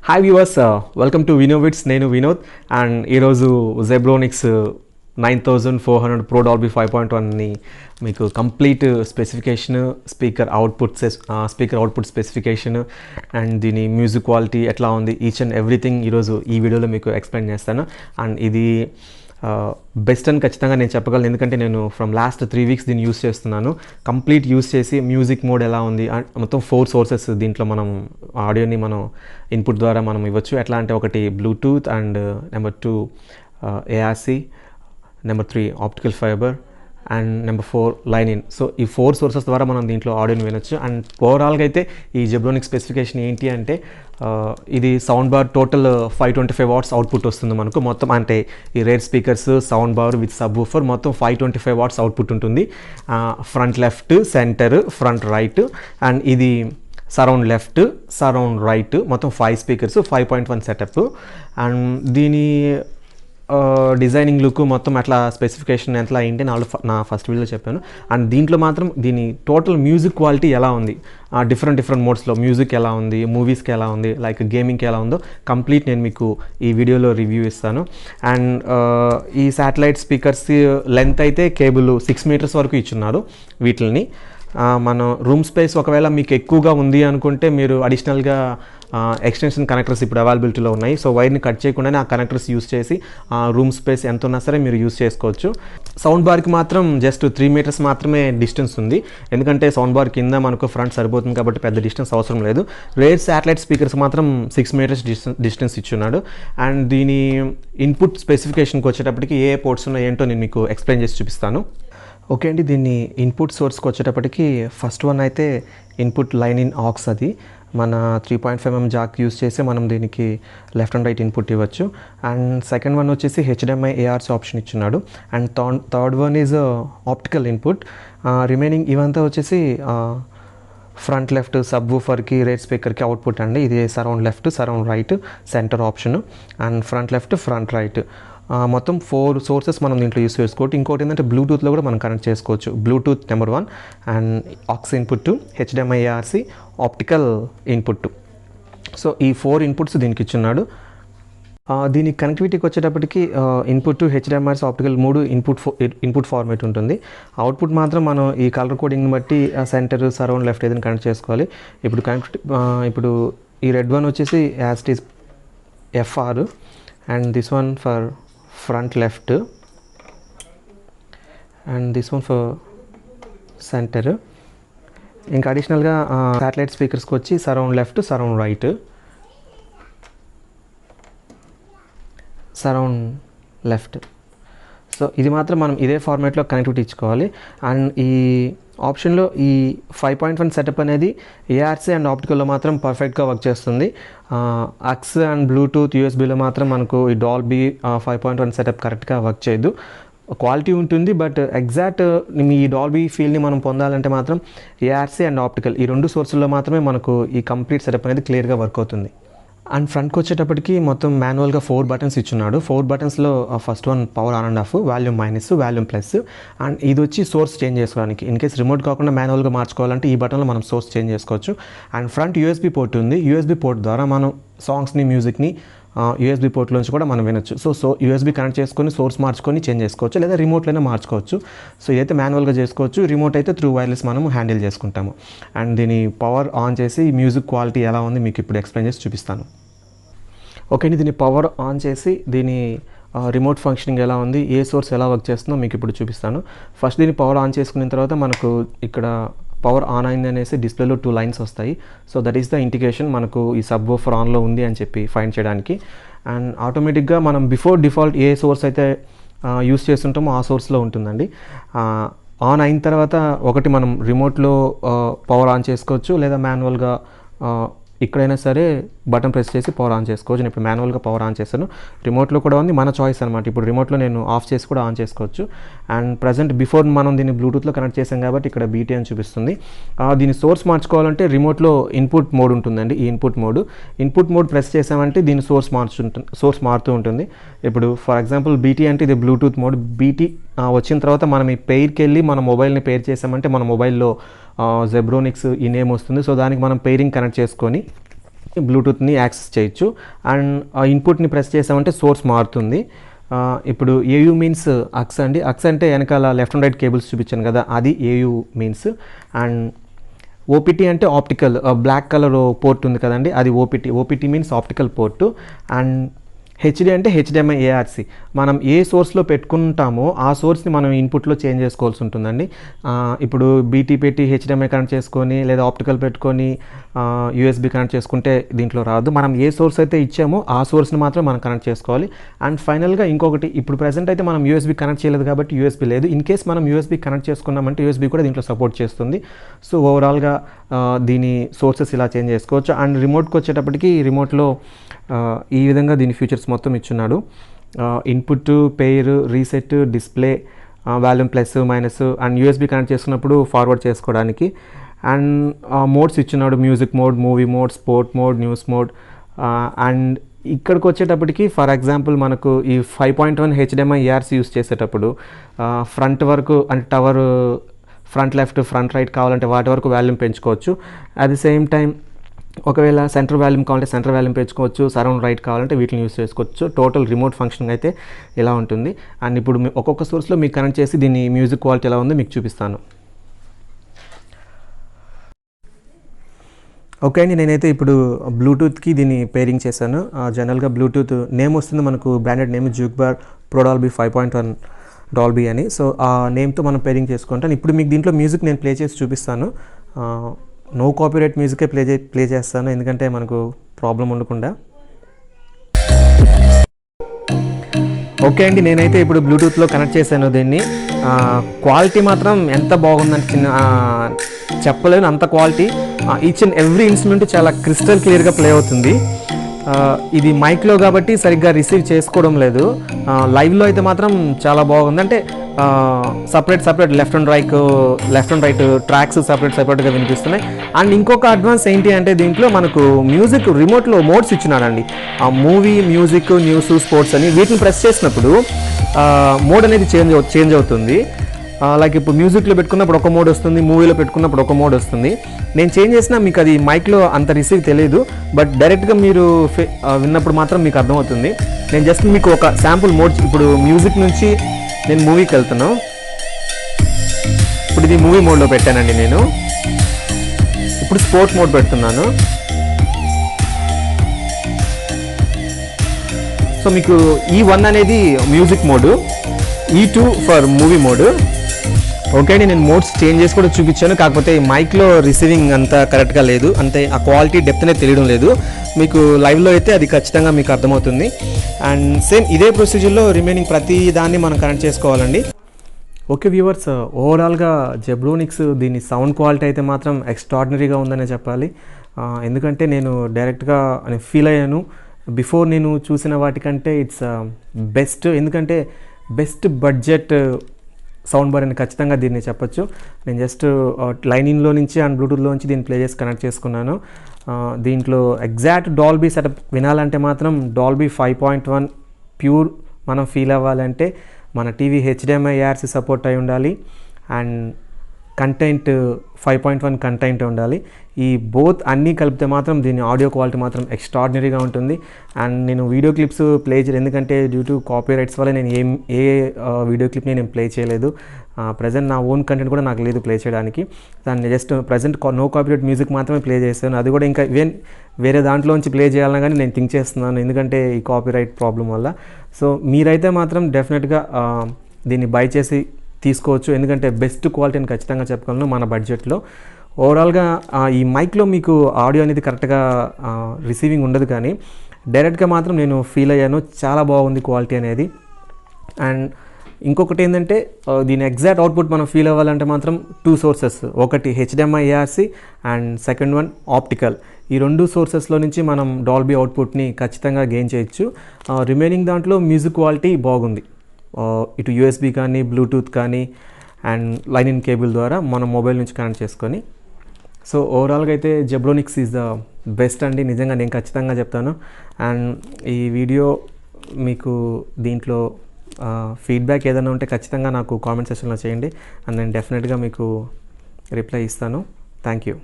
Hi viewers, welcome to Vinovits. నేను Vinod. And ఈరోజు Zebronics 9400 pro Dolby 5.1ని మీకు complete specification, speaker output specification and దీని music quality ఎట్లా ఉంది, ఈచ్ అండ్ ఎవ్రీథింగ్ ఈరోజు ఈ వీడియోలో మీకు ఎక్స్ప్లెయిన్ చేస్తాను. అండ్ ఇది బెస్ట్ అని ఖచ్చితంగా నేను చెప్పగలను, ఎందుకంటే నేను ఫ్రమ్ లాస్ట్ 3 వీక్స్ దీన్ని యూస్ చేస్తున్నాను. కంప్లీట్ యూస్ చేసి మ్యూజిక్ మోడ్ ఎలా ఉంది, మొత్తం 4 సోర్సెస్ దీంట్లో మనం ఆడియోని మనం ఇన్పుట్ ద్వారా మనం ఇవ్వచ్చు. ఎట్లా అంటే ఒకటి Bluetooth and number 2 ARC, number 3 optical fibre and number 4 line in. So ఈ 4 సోర్సెస్ ద్వారా మనం దీంట్లో ఆడియోని వినొచ్చు. అండ్ ఓవరాల్గా అయితే ఈ జెబ్రోనిక్ స్పెసిఫికేషన్ ఏంటి అంటే ఇది sound bar total 525 watts output వస్తుంది మనకు. మొత్తం అంటే ఈ rear speakers, sound bar with subwoofer మొత్తం 525 వాట్స్ అవుట్పుట్ ఉంటుంది. Front left, centre, front right and ఇది సరౌండ్ లెఫ్ట్, సరౌండ్ రైట్, మొత్తం 5 స్పీకర్స్, 5.1 సెటప్. అండ్ దీని డిజైనింగ్ లుక్ మొత్తం అట్లా స్పెసిఫికేషన్ ఎట్లా ఏంటి నా ఫస్ట్ వీడియోలో చెప్పాను. అండ్ దీంట్లో మాత్రం దీని టోటల్ మ్యూజిక్ క్వాలిటీ ఎలా ఉంది, డిఫరెంట్ మోడ్స్లో మ్యూజిక్ ఎలా ఉంది, మూవీస్కి ఎలా ఉంది, లైక్ గేమింగ్కి ఎలా ఉందో కంప్లీట్ నేను మీకు ఈ వీడియోలో రివ్యూ ఇస్తాను. అండ్ ఈ శాటిలైట్ స్పీకర్స్ లెంత్ అయితే కేబుల్ 6 మీటర్స్ వరకు ఇచ్చున్నారు. వీటిని మన రూమ్ స్పేస్ ఒకవేళ మీకు ఎక్కువగా ఉంది అనుకుంటే మీరు అడిషనల్గా ఎక్స్టెన్షన్ కనెక్టర్స్ ఇప్పుడు అవైలబిలిటీలో ఉన్నాయి. సో వైర్ని కట్ చేయకుండానే ఆ కనెక్టర్స్ యూస్ చేసి రూమ్ స్పేస్ ఎంత ఉన్నా సరే మీరు యూస్ చేసుకోవచ్చు. సౌండ్ బార్కి మాత్రం జస్ట్ 3 మీటర్స్ మాత్రమే డిస్టెన్స్ ఉంది, ఎందుకంటే సౌండ్ బార్ కింద మనకు ఫ్రంట్ సరిపోతుంది కాబట్టి పెద్ద డిస్టెన్స్ అవసరం లేదు. రేర్ శాటిలైట్ స్పీకర్స్ మాత్రం 6 మీటర్స్ డిస్టెన్స్ ఇచ్చున్నాడు. అండ్ దీని ఇన్పుట్ స్పెసిఫికేషన్కి వచ్చేటప్పటికి ఏ పోర్ట్స్ ఉన్నాయో ఏంటో నేను మీకు ఎక్స్ప్లెయిన్ చేసి చూపిస్తాను. ఓకే అండి, దీన్ని ఇన్పుట్ సోర్స్కి వచ్చేటప్పటికి ఫస్ట్ వన్ అయితే ఇన్పుట్ లైన్ ఇన్ ఆక్స్. అది మన 3.5mm జాక్ యూస్ చేసి మనం దీనికి లెఫ్ట్ అండ్ రైట్ ఇన్పుట్ ఇవ్వచ్చు. అండ్ సెకండ్ వన్ వచ్చేసి HDMI ARC ఆప్షన్ ఇచ్చున్నాడు. And third one is optical input. Remaining ఇవంతా వచ్చేసి ఫ్రంట్ లెఫ్ట్, సబ్ వూఫర్కి, రేర్ స్పీకర్కి అవుట్పుట్ అండి. ఇది surround left, surround right, centre option and front left, front right. మొత్తం 4 సోర్సెస్ మనం దీంట్లో యూస్ చేసుకోవచ్చు. ఇంకోటి ఏంటంటే బ్లూటూత్లో కూడా మనం కనెక్ట్ చేసుకోవచ్చు. Bluetooth number 1 and aux input, HDMI ARC, optical input. So ఈ 4 ఇన్పుట్స్ దీనికి ఇచ్చున్నాడు. దీని కనెక్టివిటీకి వచ్చేటప్పటికి input, HDMI ARC, optical 3 input format ఉంటుంది. అవుట్పుట్ మాత్రం మనం ఈ కలర్ కోడింగ్ని బట్టి సెంటర్, సరౌండ్ లెఫ్ట్ ఏదైనా కనెక్ట్ చేసుకోవాలి. ఇప్పుడు ఈ రెడ్ వన్ వచ్చేసి as it is FR and this one for front left and this one for centre. ఇంకా అడిషనల్గా శాటిలైట్ స్పీకర్స్కి వచ్చి surround left, surround right, surround left. So ఇది మాత్రం మనం ఇదే ఫార్మేట్లో కనెక్టివిటీ ఇచ్చుకోవాలి. అండ్ ఈ ఆప్షన్లో ఈ 5.1 సెటప్ అనేది ARC అండ్ ఆప్టికల్లో మాత్రం పర్ఫెక్ట్గా వర్క్ చేస్తుంది. AUX అండ్ బ్లూటూత్, USBలో మాత్రం మనకు ఈ డాల్బీ 5.1 సెటప్ కరెక్ట్గా వర్క్ చేయదు. క్వాలిటీ ఉంటుంది, బట్ ఎగ్జాక్ట్ ఈ డాల్బీ ఫీల్ని మనం పొందాలంటే మాత్రం ARC అండ్ ఆప్టికల్ ఈ 2 సోర్సుల్లో మాత్రమే మనకు ఈ కంప్లీట్ సెటప్ అనేది క్లియర్గా వర్క్ అవుతుంది. అండ్ ఫ్రంట్కి వచ్చేటప్పటికి మొత్తం మాన్యువల్గా 4 బటన్స్ ఇచ్చున్నాడు. 4 బటన్స్లో first one power on and off, volume minus, volume plus. And ఇది వచ్చి సోర్స్ చేంజ్ చేసుకోవడానికి, ఇన్ కేస్ రిమోట్ కాకుండా మాన్యువల్గా మార్చుకోవాలంటే ఈ బటన్లో మనం సోర్స్ చేంజ్ చేసుకోవచ్చు. అండ్ ఫ్రంట్ USB పోర్ట్ ఉంది. USB పోర్ట్ ద్వారా మనం సాంగ్స్ని, మ్యూజిక్ని USB పోర్ట్లోంచి కూడా మనం వినొచ్చు. సో USB కనెక్ట్ చేసుకొని సోర్స్ మార్చుకొని చేంజ్ చేసుకోవచ్చు, లేదా రిమోట్లోనే మార్చుకోవచ్చు. సో ఇదైతే మాన్యువల్గా చేసుకోవచ్చు. రిమోట్ అయితే త్రూ వైర్లెస్ మనం హ్యాండిల్ చేసుకుంటాము. అండ్ దీని పవర్ ఆన్ చేసి మ్యూజిక్ క్వాలిటీ ఎలా ఉంది మీకు ఇప్పుడు ఎక్స్ప్లెయిన్ చేసి చూపిస్తాను. ఓకే అండి, దీన్ని పవర్ ఆన్ చేసి దీని రిమోట్ ఫంక్షనింగ్ ఎలా ఉంది, ఏ సోర్స్ ఎలా వర్క్ చేస్తుందో మీకు ఇప్పుడు చూపిస్తాను. ఫస్ట్ దీన్ని పవర్ ఆన్ చేసుకున్న తర్వాత మనకు ఇక్కడ పవర్ ఆన్ అయింది అనేసి డిస్ప్లేలో 2 లైన్స్ వస్తాయి. So that is the indication మనకు ఈ సబ్ వూఫర్ ఆన్లో ఉంది అని చెప్పి ఫైండ్ చేయడానికి. అండ్ ఆటోమేటిక్గా మనం డిఫాల్ట్ ఏ సోర్స్ అయితే యూస్ చేస్తుంటామో ఆ సోర్స్లో ఉంటుందండి. ఆన్ అయిన తర్వాత ఒకటి మనం రిమోట్లో పవర్ ఆన్ చేసుకోవచ్చు, లేదా మాన్యువల్గా ఇక్కడైనా సరే బటన్ ప్రెస్ చేసి పవర్ ఆన్ చేసుకోవచ్చు. నేను ఇప్పుడు మాన్యువల్గా పవర్ ఆన్ చేస్తాను. రిమోట్లో కూడా ఉంది, మన చాయిస్ అనమాట. ఇప్పుడు రిమోట్లో నేను ఆఫ్ చేసి కూడా ఆన్ చేసుకోవచ్చు. అండ్ ప్రజెంట్ బిఫోర్ మనం దీన్ని బ్లూటూత్లో కనెక్ట్ చేసాం కాబట్టి ఇక్కడ BT అని చూపిస్తుంది. దీని సోర్స్ మార్చుకోవాలంటే రిమోట్లో ఇన్పుట్ మోడ్ ఉంటుందండి. ఈ ఇన్పుట్ మోడ్ ప్రెస్ చేసామంటే దీని సోర్స్ మారుతూ ఉంటుంది. ఇప్పుడు ఫర్ ఎగ్జాంపుల్ BT అంటే ఇది బ్లూటూత్ మోడ్. BT వచ్చిన తర్వాత మనం ఈ పెయిర్కి వెళ్ళి మన మొబైల్ని పెయిర్ చేసామంటే మన మొబైల్లో జెబ్రోనిక్స్ ఈ నేమ్ వస్తుంది. సో దానికి మనం పెయిరింగ్ కనెక్ట్ చేసుకొని బ్లూటూత్ని యాక్సెస్ చేయొచ్చు. అండ్ ఆ ఇన్పుట్ని ప్రెస్ చేసామంటే సోర్స్ మారుతుంది. ఇప్పుడు ఏయూ మీన్స్ అక్స్ అండి. అక్స్ అంటే వెనకాల లెఫ్ట్ అండ్ రైట్ కేబుల్స్ చూపించాను కదా, అది ఏయూ మీన్స్. అండ్ ఓపీటీ అంటే ఆప్టికల్, బ్లాక్ కలర్ పోర్ట్ ఉంది కదండి, అది OPT means optical port. And HD అంటే హెచ్డిఎంఐ ఏఆర్సి. మనం ఏ సోర్స్లో పెట్టుకుంటామో ఆ సోర్స్ని మనం ఇన్పుట్లో చేంజ్ చేసుకోవాల్సి ఉంటుందండి. ఇప్పుడు బీటీ పెట్టి హెచ్డిఎంఐ కనెక్ట్ చేసుకొని లేదా ఆప్టికల్ పెట్టుకొని యూఎస్బీ కనెక్ట్ చేసుకుంటే దీంట్లో రాదు. మనం ఏ సోర్స్ అయితే ఇచ్చామో ఆ సోర్స్ని మాత్రం మనం కనెక్ట్ చేసుకోవాలి. అండ్ ఫైనల్గా ఇంకొకటి, ఇప్పుడు ప్రెజెంట్ అయితే మనం యూఎస్బీ కనెక్ట్ చేయలేదు కాబట్టి యూఎస్బీ లేదు. ఇన్ కేస్ మనం యూఎస్బీ కనెక్ట్ చేసుకున్నామంటే యూఎస్బీ కూడా దీంట్లో సపోర్ట్ చేస్తుంది. సో ఓవరాల్గా దీని సోర్సెస్ ఇలా చేంజ్ చేసుకోవచ్చు. అండ్ రిమోట్కి వచ్చేటప్పటికి రిమోట్లో ఈ విధంగా దీని ఫీచర్స్ మొత్తం ఇచ్చున్నాడు. Input, pair, reset, display, volume plus minus, and USB connect చేసుకున్నప్పుడు ఫార్వర్డ్ చేసుకోవడానికి. అండ్ మోడ్స్ ఇచ్చున్నాడు, music mode, movie mode, sport mode, news mode. And ఇక్కడికి వచ్చేటప్పటికి ఫర్ ఎగ్జాంపుల్ మనకు ఈ 5.1 హెచ్డిఎంఐ ఏఆర్సి యూస్ చేసేటప్పుడు ఫ్రంట్ వరకు అంటే tower front left, front right కావాలంటే వాటి వరకు వాల్యూమ్ పెంచుకోవచ్చు. అట్ ది సేమ్ టైం ఒకవేళ సెంటర్ వాల్యూమ్ కావాలంటే సెంటర్ వాల్యూమ్ పెంచుకోవచ్చు, సరౌండ్ రైట్ కావాలంటే వీటిని యూస్ చేసుకోవచ్చు. టోటల్ రిమోట్ ఫంక్షనింగ్ అయితే ఇలా ఉంటుంది. అండ్ ఇప్పుడు ఒక్కొక్క సోర్స్లో మీకు కనెక్ట్ చేసి దీని మ్యూజిక్ క్వాలిటీ ఎలా ఉందో మీకు చూపిస్తాను. ఓకే అండి, నేనైతే ఇప్పుడు బ్లూటూత్కి దీన్ని పేరింగ్ చేశాను. జనరల్గా బ్లూటూత్ నేమ్ వస్తుంది మనకు, branded name Juke Bar Pro Dolby 5.1 Dolby అని. సో ఆ నేమ్తో మనం పేరింగ్ చేసుకుంటాను. ఇప్పుడు మీకు దీంట్లో మ్యూజిక్ నేను ప్లే చేసి చూపిస్తాను. నో కాపీరైట్ మ్యూజికే ప్లే చేస్తాను, ఎందుకంటే మనకు ప్రాబ్లం ఉండకుండా. ఓకే అండి, నేనైతే ఇప్పుడు బ్లూటూత్లో కనెక్ట్ చేశాను దీన్ని. క్వాలిటీ మాత్రం ఎంత బాగుందంటే చెప్పలేను, అంత quality. Each and every instrument చాలా క్రిస్టల్ క్లియర్గా ప్లే అవుతుంది. ఇది మైక్లో కాబట్టి సరిగ్గా రిసీవ్ చేసుకోవడం లేదు. లైవ్లో అయితే మాత్రం చాలా బాగుంది. అంటే separate left and right tracks సపరేట్గా వినిపిస్తున్నాయి. అండ్ ఇంకొక అడ్వాన్స్ ఏంటి అంటే దీంట్లో మనకు మ్యూజిక్ రిమోట్లో మోడ్స్ ఇచ్చినాడండి. ఆ మూవీ, మ్యూజిక్, న్యూస్, స్పోర్ట్స్ అని వీటిని ప్రెస్ చేసినప్పుడు మోడ్ అనేది చేంజ్ అవుతుంది. లైక్ ఇప్పుడు మ్యూజిక్లో పెట్టుకున్నప్పుడు ఒక మోడ్ వస్తుంది, మూవీలో పెట్టుకున్నప్పుడు ఒక మోడ్ వస్తుంది. నేను చేంజ్ చేసినా మీకు అది మైక్లో అంత రిసీవ్ తెలియదు, బట్ డైరెక్ట్గా మీరు విన్నప్పుడు మాత్రం మీకు అర్థమవుతుంది. నేను జస్ట్ మీకు ఒక శాంపుల్ మోడ్, ఇప్పుడు మ్యూజిక్ నుంచి నేను మూవీకి వెళ్తాను. ఇప్పుడు ఇది మూవీ మోడ్లో పెట్టానండి నేను. ఇప్పుడు స్పోర్ట్ మోడ్ పెడుతున్నాను. సో మీకు E1 అనేది music mode, E2 for movie mode. Okay అండి, నేను మోడ్స్ చేంజ్ చేసి కూడా చూపించాను, కాకపోతే మైక్లో రిసీవింగ్ అంత కరెక్ట్గా లేదు, అంతే ఆ క్వాలిటీ డెప్త్ అనేది తెలియడం లేదు. మీకు లైవ్లో అయితే అది ఖచ్చితంగా మీకు అర్థమవుతుంది. అండ్ సేమ్ ఇదే ప్రొసీజర్లో రిమైనింగ్ ప్రతి దాన్ని మనం కనెక్ట్ చేసుకోవాలండి. ఓకే వ్యూవర్స్, ఓవరాల్గా జెబ్రోనిక్స్ దీని సౌండ్ క్వాలిటీ అయితే మాత్రం ఎక్స్ట్రాడినరీగా ఉందనే చెప్పాలి. ఎందుకంటే నేను డైరెక్ట్గా ఫీల్ అయ్యాను. బిఫోర్ నేను చూసిన వాటికంటే ఇట్స్ బెస్ట్, ఎందుకంటే బెస్ట్ బడ్జెట్ సౌండ్ బార్ అని ఖచ్చితంగా దీన్ని చెప్పొచ్చు. నేను జస్ట్ లైనింగ్లో నుంచి అండ్ బ్లూటూత్లో నుంచి దీన్ని ప్లే చేసి కనెక్ట్ చేసుకున్నాను. దీంట్లో ఎగ్జాక్ట్ డాల్బీ సెటప్ వినాలంటే మాత్రం డాల్బీ 5.1 ప్యూర్ మనం ఫీల్ అవ్వాలంటే మన టీవీ హెచ్డిఎంఐ ఏఆర్సి సపోర్ట్ అయి ఉండాలి. అండ్ కంటెంట్ 5.1 కంటెంట్ ఉండాలి. ఈ బోత్ అన్నీ కలిపితే మాత్రం దీని ఆడియో క్వాలిటీ మాత్రం ఎక్స్ట్రాడినరీగా ఉంటుంది. అండ్ నేను వీడియో క్లిప్స్ ప్లే చేయలేదు, ఎందుకంటే డ్యూ టు కాపీరైట్స్ వల్ల నేను ఏ వీడియో క్లిప్ని నేను ప్లే చేయలేదు. ప్రజెంట్ నా ఓన్ కంటెంట్ కూడా నాకు లేదు ప్లే చేయడానికి. దాన్ని just present no copyright music మాత్రమే ప్లే చేస్తాను. అది కూడా ఇంకా వేరే దాంట్లోంచి ప్లే చేయాలని కానీ నేను థింక్ చేస్తున్నాను, ఎందుకంటే ఈ కాపీరైట్ ప్రాబ్లం వల్ల. సో మీరైతే మాత్రం డెఫినెట్గా దీన్ని బై చేసి తీసుకోవచ్చు, ఎందుకంటే బెస్ట్ క్వాలిటీ అని ఖచ్చితంగా చెప్పగలను మన బడ్జెట్లో. ఓవరాల్గా ఈ మైక్లో మీకు ఆడియో అనేది కరెక్ట్గా రిసీవింగ్ ఉండదు, కానీ డైరెక్ట్గా మాత్రం నేను ఫీల్ అయ్యాను, చాలా బాగుంది క్వాలిటీ అనేది. అండ్ ఇంకొకటి ఏంటంటే దీని ఎగ్జాక్ట్ అవుట్పుట్ మనం ఫీల్ అవ్వాలంటే మాత్రం 2 సోర్సెస్, ఒకటి HDMI ARC and second one optical. ఈ 2 సోర్సెస్లో నుంచి మనం డాల్బీ అవుట్పుట్ని ఖచ్చితంగా గెయిన్ చేయొచ్చు. రిమైనింగ్ దాంట్లో మ్యూజిక్ క్వాలిటీ బాగుంది. ఇటు యూఎస్బీ కానీ, బ్లూటూత్ కానీ, అండ్ లైన్ ఇన్ కేబుల్ ద్వారా మనం మొబైల్ నుంచి కనెక్ట్ చేసుకొని. సో ఓవరాల్గా అయితే జెబ్రోనిక్స్ ఈజ్ ద బెస్ట్ అండి, నిజంగా నేను ఖచ్చితంగా చెప్తాను. అండ్ ఈ వీడియో మీకు దీంట్లో ఫీడ్బ్యాక్ ఏదైనా ఉంటే ఖచ్చితంగా నాకు కామెంట్ సెక్షన్లో చేయండి, అండ్ నేను డెఫినెట్గా మీకు రిప్లై ఇస్తాను. Thank you.